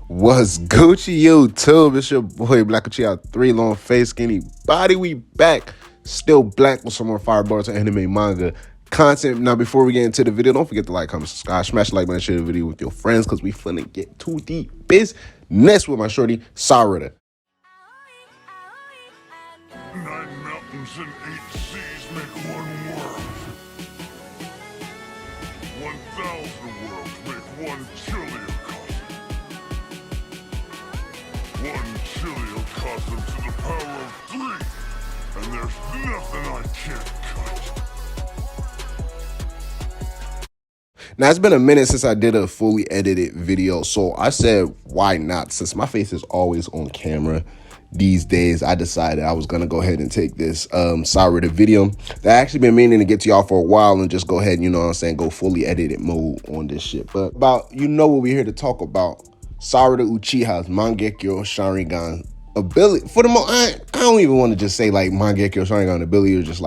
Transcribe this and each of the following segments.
What's Gucci YouTube? It's your boy Black Uchiha 3 long face skinny body. We back, still black with some more Fireball to anime manga content. Now before we get into the video, don't forget to like, comment, subscribe, smash the like button, share the video with your friends because we finna get to the business with my shorty Sarada. 9 mountains and 8 seas make one world. 1,000 worlds make one chiliocosm. 1 chiliocosm to the power of 3, and there's nothing I can't cut. Now, it's been a minute since I did a fully edited video, so I said, why not? Since my face is always on camera these days, I decided I was going to go ahead and take this Sarada video that I actually been meaning to get to y'all for a while and just go ahead, you know what I'm saying, go fully edited mode on this shit. But what we're here to talk about, Sarada Uchiha's Mangekyou Sharingan ability. For the most, I don't even want to just say like Mangekyou Sharingan ability, or just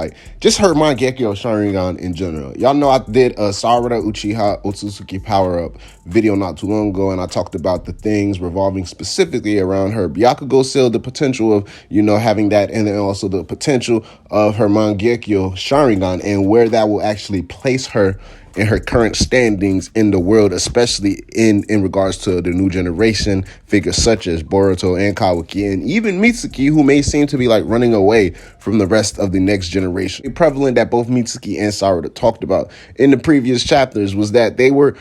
her Mangekyou Sharingan in general. Y'all know I did a Sarada Uchiha Otsutsuki power up video not too long ago, and I talked about the things revolving specifically around her Byakugo seal, the potential of, you know, having that, and then also the potential of her Mangekyou Sharingan and where that will actually place her in her current standings in the world, especially in regards to the new generation figures such as Boruto and Kawaki, and even Mitsuki, who may seem to be like running away from the rest of the next generation. The prevalent that both Mitsuki and Sarada talked about in the previous chapters was that they were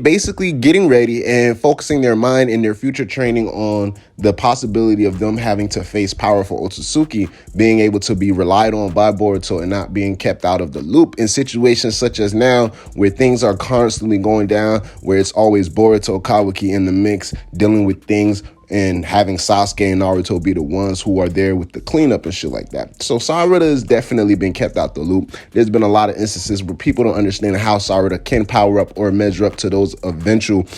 basically getting ready and focusing their mind and their future training on the possibility of them having to face powerful Otsutsuki, being able to be relied on by Boruto and not being kept out of the loop in situations such as now where things are constantly going down, where it's always Boruto, Kawaki in the mix dealing with things, and having Sasuke and Naruto be the ones who are there with the cleanup and shit like that. So Sarada has definitely been kept out the loop. There's been a lot of instances where people don't understand how Sarada can power up or measure up to those eventual,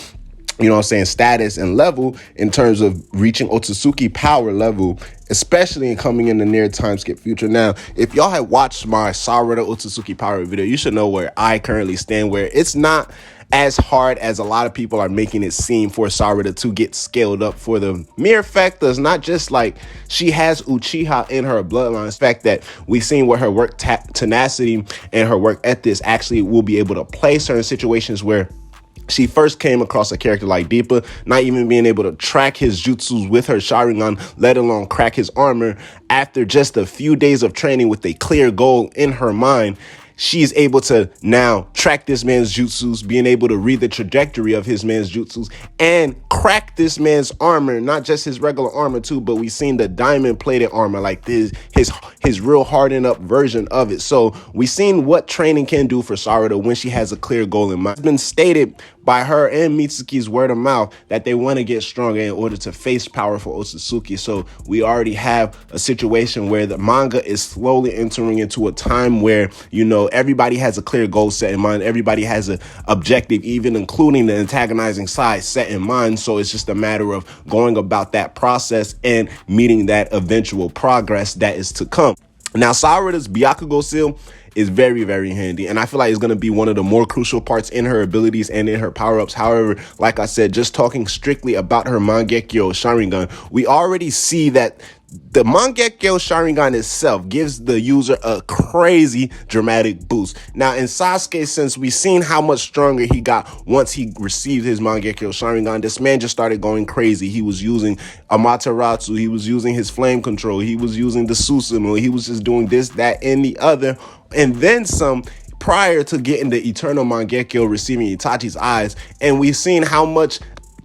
you know what I'm saying, status and level in terms of reaching Otsutsuki power level, especially in coming in the near time skip future. Now, if y'all had watched my Sarada Otsutsuki power video, you should know where I currently stand, where it's not as hard as a lot of people are making it seem for Sarada to get scaled up, for the mere fact that it's not just like she has Uchiha in her bloodline. It's the fact that we've seen where her work tenacity and her work ethics actually will be able to place her in situations where she first came across a character like Deepa, not even being able to track his jutsus with her Sharingan, let alone crack his armor. After just a few days of training with a clear goal in her mind, she's able to now track this man's jutsus, being able to read the trajectory of his man's jutsus and crack this man's armor, not just his regular armor too, but we've seen the diamond plated armor, like his real hardened up version of it. So we've seen what training can do for Sarada when she has a clear goal in mind. It's been stated by her and Mitsuki's word of mouth that they want to get stronger in order to face powerful Otsutsuki. So we already have a situation where the manga is slowly entering into a time where, you know, everybody has a clear goal set in mind. Everybody has an objective, even including the antagonizing side, set in mind. So it's just a matter of going about that process and meeting that eventual progress that is to come. Now, Sarada's Byakugo seal is very, very handy, and I feel like it's going to be one of the more crucial parts in her abilities and in her power-ups. However, like I said, just talking strictly about her Mangekyou Sharingan, we already see that the Mangekyou Sharingan itself gives the user a crazy dramatic boost. Now, in Sasuke, since we've seen how much stronger he got once he received his Mangekyou Sharingan, this man just started going crazy. He was using Amaterasu, he was using his flame control, he was using the Susanoo, he was just doing this, that, and the other, and then some, prior to getting the Eternal Mangekyou, receiving Itachi's eyes. And we've seen how much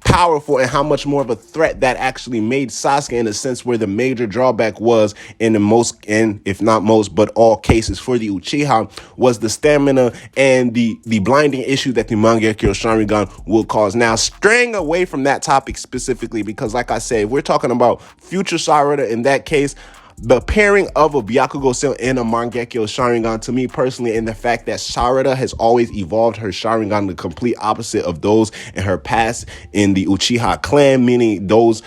powerful and how much more of a threat that actually made Sasuke, in a sense where the major drawback was in the most, and if not most, but all cases for the Uchiha, was the stamina and the blinding issue that the Mangekyou Sharingan will cause. Now, straying away from that topic specifically, because like I said, we're talking about future Sarada in that case, the pairing of a Byakugo seal and a Mangekyou Sharingan, to me personally, and the fact that Sarada has always evolved her Sharingan the complete opposite of those in her past in the Uchiha clan, meaning those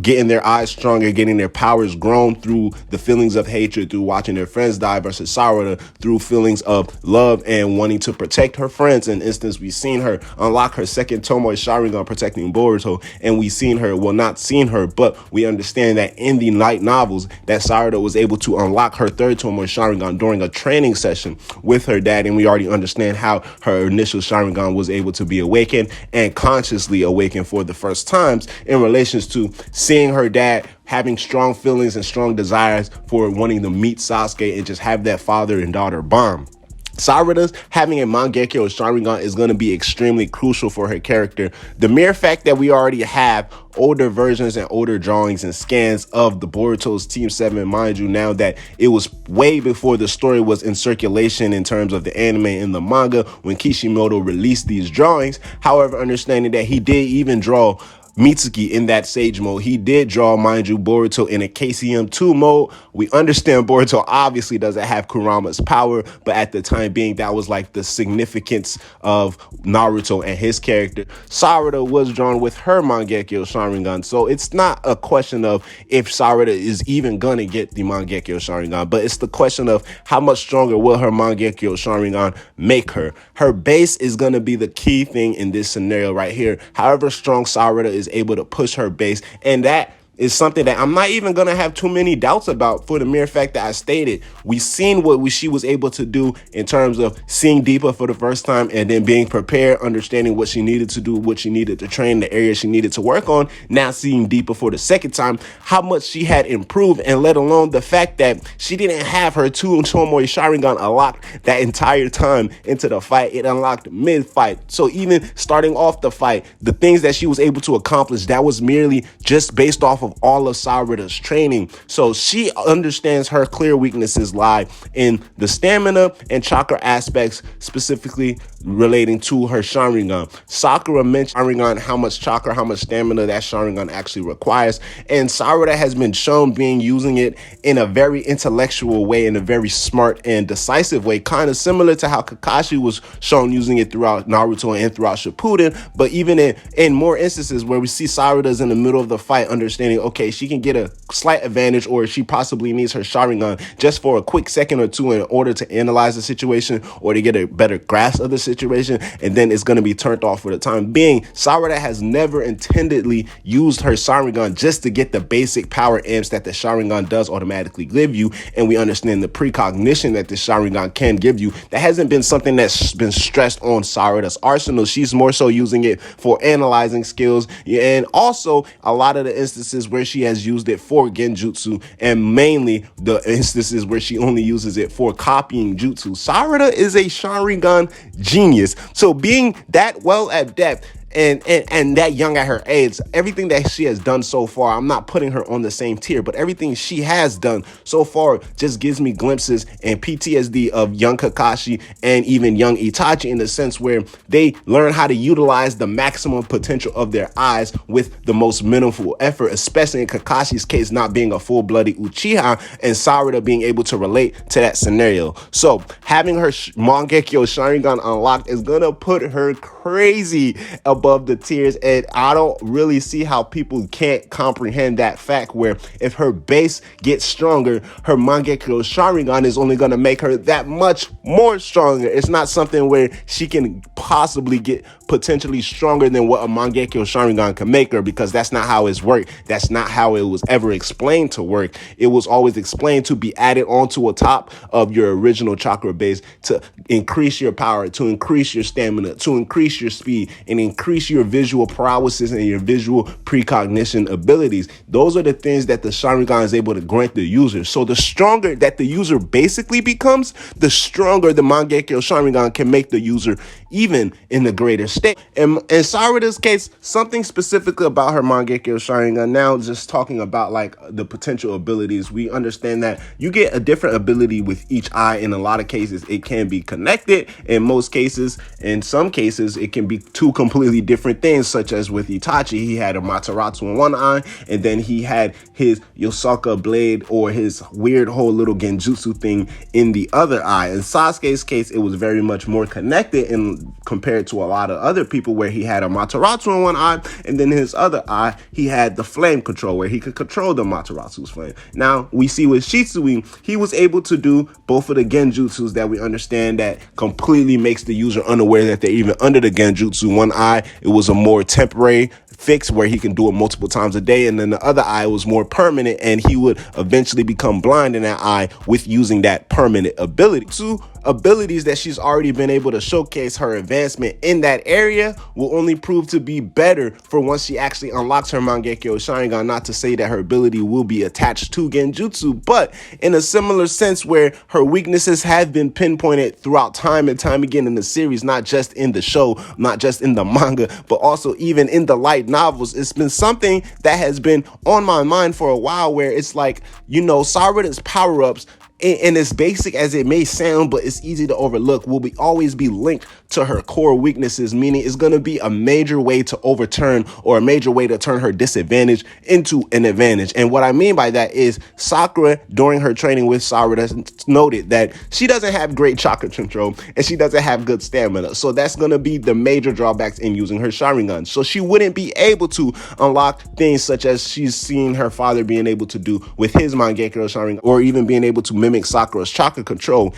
getting their eyes stronger, getting their powers grown through the feelings of hatred, through watching their friends die, versus Sarada through feelings of love and wanting to protect her friends. In instance, we've seen her unlock her second Tomoe Sharingan protecting Boruto, and we've seen her, well, not seen her, but we understand that in the light novels that Sarada was able to unlock her third Tomoe Sharingan during a training session with her dad, and we already understand how her initial Sharingan was able to be awakened and consciously awakened for the first times in relations to seeing her dad having strong feelings and strong desires for wanting to meet Sasuke and just have that father and daughter bond. Sarada's having a Mangekyou Sharingan is going to be extremely crucial for her character. The mere fact that we already have older versions and older drawings and scans of the Boruto's Team 7, mind you, now that it was way before the story was in circulation in terms of the anime and the manga when Kishimoto released these drawings. However, understanding that he did even draw Mitsuki in that Sage mode. He did draw, mind you, Boruto in a KCM2 mode. We understand Boruto obviously doesn't have Kurama's power, but at the time being, that was like the significance of Naruto and his character. Sarada was drawn with her Mangekyou Sharingan, so it's not a question of if Sarada is even gonna get the Mangekyou Sharingan, but it's the question of how much stronger will her Mangekyou Sharingan make her. Her base is gonna be the key thing in this scenario right here. However strong Sarada is able to push her base, and that is something that I'm not even going to have too many doubts about for the mere fact that I stated. We've seen what she was able to do in terms of seeing deeper for the first time and then being prepared, understanding what she needed to do, what she needed to train, the areas she needed to work on. Now seeing deeper for the second time, how much she had improved, and let alone the fact that she didn't have her two Tomoe Sharingan unlocked that entire time into the fight. It unlocked mid-fight. So even starting off the fight, the things that she was able to accomplish, that was merely just based off of all of Sarada's training. So she understands her clear weaknesses lie in the stamina and chakra aspects, specifically relating to her Sharingan. Sakura mentioned Sharingan, how much chakra, how much stamina that Sharingan actually requires, and Sarada has been shown being using it in a very intellectual way, in a very smart and decisive way, kind of similar to how Kakashi was shown using it throughout Naruto and throughout Shippuden, but even in more instances where we see Sarada's in the middle of the fight understanding, okay, she can get a slight advantage, or she possibly needs her Sharingan just for a quick second or two in order to analyze the situation or to get a better grasp of the situation, and then it's going to be turned off for the time being. Sarada has never intendedly used her Sharingan just to get the basic power amps that the Sharingan does automatically give you, and we understand the precognition that the Sharingan can give you. That hasn't been something that's been stressed on Sarada's arsenal. She's more so using it for analyzing skills, and also a lot of the instances where she has used it for genjutsu, and mainly the instances where she only uses it for copying jutsu. Sarada is a Sharingan genius. So being that well adept and that young at her age, everything that she has done so far, I'm not putting her on the same tier, but everything she has done so far just gives me glimpses and PTSD of young Kakashi and even young Itachi, in the sense where they learn how to utilize the maximum potential of their eyes with the most meaningful effort, especially in Kakashi's case not being a full-blooded Uchiha, and Sarada being able to relate to that scenario. So having her Mangekyou Sharingan unlocked is gonna put her crazy above the tiers, and I don't really see how people can't comprehend that fact, where if her base gets stronger, her Mangekyou Sharingan is only going to make her that much more stronger. It's not something where she can possibly get potentially stronger than what a Mangekyou Sharingan can make her, because that's not how it's worked. That's not how it was ever explained to work. It was always explained to be added onto a top of your original chakra base to increase your power, to increase your stamina, to increase your speed, and increase your visual paralysis and your visual precognition abilities. Those are the things that the Sharingan is able to grant the user. So the stronger that the user basically becomes, the stronger the Mangekyou Sharingan can make the user, even in the greater state. And in Sarada's case, something specifically about her Mangekyou Sharingan, now just talking about like the potential abilities, we understand that you get a different ability with each eye. In a lot of cases, it can be connected. In most cases, in some cases, it can be two completely different things, such as with Itachi, he had a Materatsu in one eye, and then he had his Yosaka blade, or his weird whole little genjutsu thing, in the other eye. In Sasuke's case, it was very much more connected, in compared to a lot of other people where he had a Materatsu in one eye, and then in his other eye, he had the flame control where he could control the Materatsu's flame. Now, we see with Shitsui, he was able to do both of the genjutsus that we understand that completely makes the user unaware that they're even under the genjutsu. One eye, it was a more temporary fix where he can do it multiple times a day, and then the other eye was more permanent, and he would eventually become blind in that eye with using that permanent ability. Two abilities that she's already been able to showcase her advancement in that area will only prove to be better for once she actually unlocks her Mangekyou Sharingan. Not to say that her ability will be attached to genjutsu, but in a similar sense where her weaknesses have been pinpointed throughout time and time again in the series, not just in the show, not just in the manga, but also even in the light novels. It's been something that has been on my mind for a while, where it's like, you know, Sarada's power-ups, and as basic as it may sound, but it's easy to overlook, will always be linked to her core weaknesses, meaning it's going to be a major way to overturn, or a major way to turn her disadvantage into an advantage. And what I mean by that is Sakura, during her training with Sarada, noted that she doesn't have great chakra control and she doesn't have good stamina. So that's going to be the major drawbacks in using her Sharingan. So she wouldn't be able to unlock things such as she's seen her father being able to do with his Mangekyou Sharingan, or even being able to mimic Sakura's chakra control.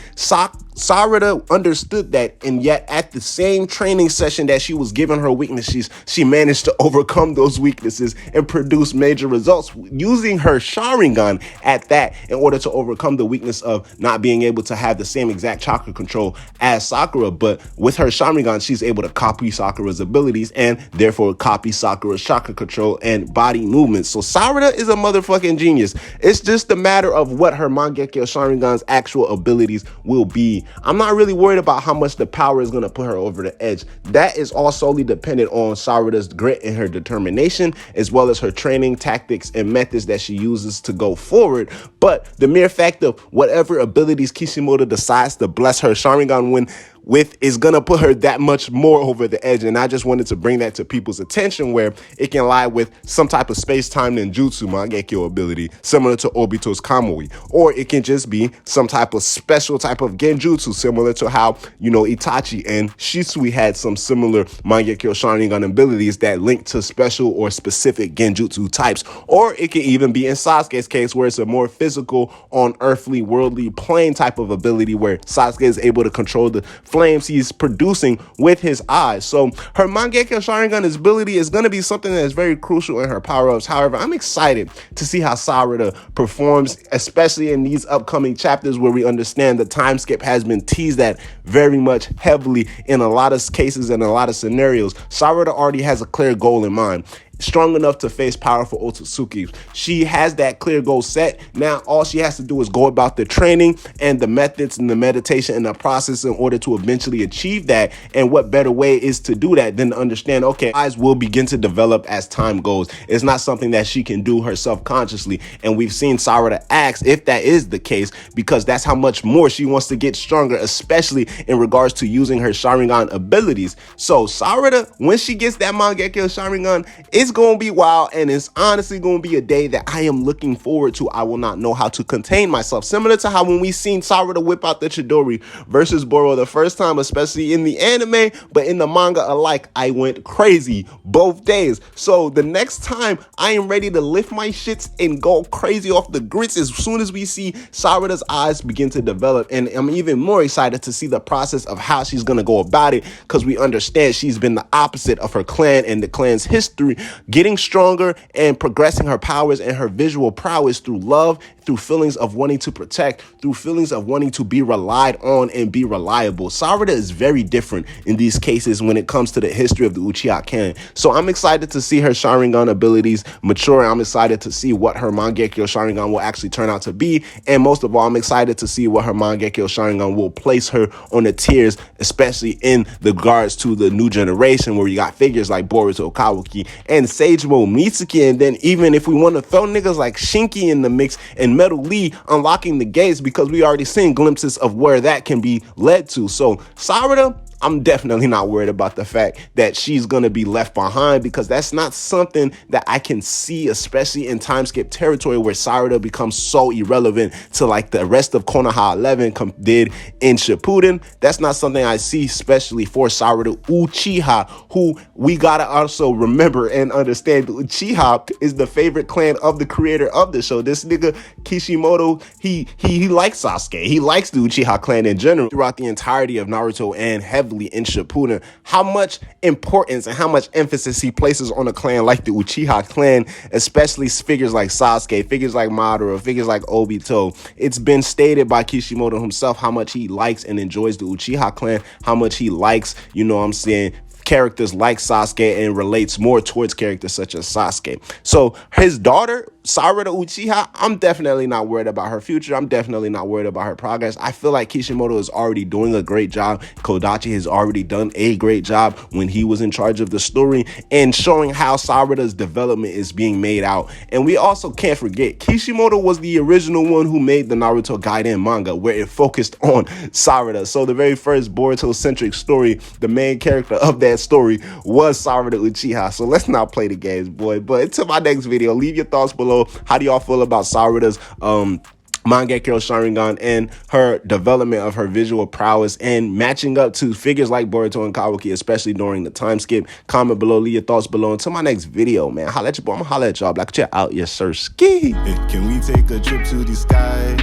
Sarada understood that, and yet at the same training session that she was given her weaknesses, she managed to overcome those weaknesses and produce major results using her Sharingan at that, in order to overcome the weakness of not being able to have the same exact chakra control as Sakura. But with her Sharingan, she's able to copy Sakura's abilities and therefore copy Sakura's chakra control and body movements. So Sarada is a motherfucking genius. It's just a matter of what her Mangekyou Sharingan's actual abilities will be. I'm not really worried about how much the power is going to put her over the edge. That is all solely dependent on Sarada's grit and her determination, as well as her training tactics and methods that she uses to go forward. But the mere fact of whatever abilities Kishimoto decides to bless her Sharingan with is gonna put her that much more over the edge. And I just wanted to bring that to people's attention, where it can lie with some type of space-time ninjutsu Mangekyou ability similar to Obito's Kamui, or it can just be some type of special type of genjutsu similar to how, you know, Itachi and Shisui had some similar Mangekyou Sharingan abilities that link to special or specific genjutsu types. Or it can even be in Sasuke's case, where it's a more physical, on earthly, worldly plane type of ability, where Sasuke is able to control the flames he's producing with his eyes. So her Mangekyou Sharingan ability is going to be something that is very crucial in her power-ups. However, I'm excited to see how Sarada performs, especially in these upcoming chapters, where we understand the time skip has been teased at very much heavily in a lot of cases and a lot of scenarios. Sarada already has a clear goal in mind. Strong enough to face powerful Otsutsuki. She has that clear goal set. Now all she has to do is go about the training and the methods and the meditation and the process in order to eventually achieve that. And what better way is to do that than to understand, okay, eyes will begin to develop as time goes. It's not something that she can do herself consciously. And we've seen Sarada ask if that is the case, because that's how much more she wants to get stronger, especially in regards to using her Sharingan abilities. So Sarada, when she gets that Mangekyou Sharingan, it's going to be wild, and it's honestly going to be a day that I am looking forward to. I will not know how to contain myself. Similar to how when we seen Sarada whip out the Chidori versus Boro the first time, especially in the anime, but in the manga alike, I went crazy both days. So the next time, I am ready to lift my shits and go crazy off the grits as soon as we see Sarada's eyes begin to develop. And I'm even more excited to see the process of how she's going to go about it, because we understand she's been the opposite of her clan and the clan's history, getting stronger and progressing her powers and her visual prowess through love, through feelings of wanting to protect, through feelings of wanting to be relied on and be reliable. Sarada is very different in these cases when it comes to the history of the Uchiha canon. So I'm excited to see her Sharingan abilities mature. I'm excited to see what her Mangekyou Sharingan will actually turn out to be. And most of all, I'm excited to see what her Mangekyou Sharingan will place her on the tiers, especially in regards to the new generation, where you got figures like Boruto Kawaki and Seijiro Mitsuki. And then even if we want to throw niggas like Shinki in the mix and Metal Lee unlocking the gates, because we already seen glimpses of where that can be led to. So Sarada, I'm definitely not worried about the fact that she's going to be left behind, because that's not something that I can see, especially in time skip territory where Sarada becomes so irrelevant to like the rest of Konoha 11 did in Shippuden. That's not something I see, especially for Sarada Uchiha, who we gotta also remember and understand. Uchiha is the favorite clan of the creator of the show. This nigga Kishimoto, he likes Sasuke. He likes the Uchiha clan in general. Throughout the entirety of Naruto and heavily in Shippuden, how much importance and how much emphasis he places on a clan like the Uchiha clan, especially figures like Sasuke, figures like Madara, figures like Obito. It's been stated by Kishimoto himself how much he likes and enjoys the Uchiha clan, how much he likes, you know what I'm saying, characters like Sasuke, and relates more towards characters such as Sasuke. So his daughter, Sarada Uchiha, I'm definitely not worried about her future. I'm definitely not worried about her progress. I feel like Kishimoto is already doing a great job. Kodachi has already done a great job when he was in charge of the story and showing how Sarada's development is being made out. And we also can't forget, Kishimoto was the original one who made the Naruto Gaiden manga, where it focused on Sarada. So the very first Boruto-centric story, the main character of that story was Sarada Uchiha. So let's not play the games, boy. But until my next video, leave your thoughts below. How do y'all feel about Sarada's Mangekyou Sharingan and her development of her visual prowess and matching up to figures like Boruto and Kawaki, especially during the time skip? Comment below, leave your thoughts below. Until my next video, man, holla at your boy. I'm gonna holla at y'all. Black check out, yes sir. Ski. Can we take a trip to the sky?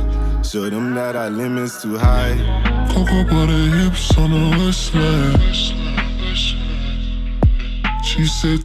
Show them that our limit's too high. Cocoa butter hips on the wristlet. She said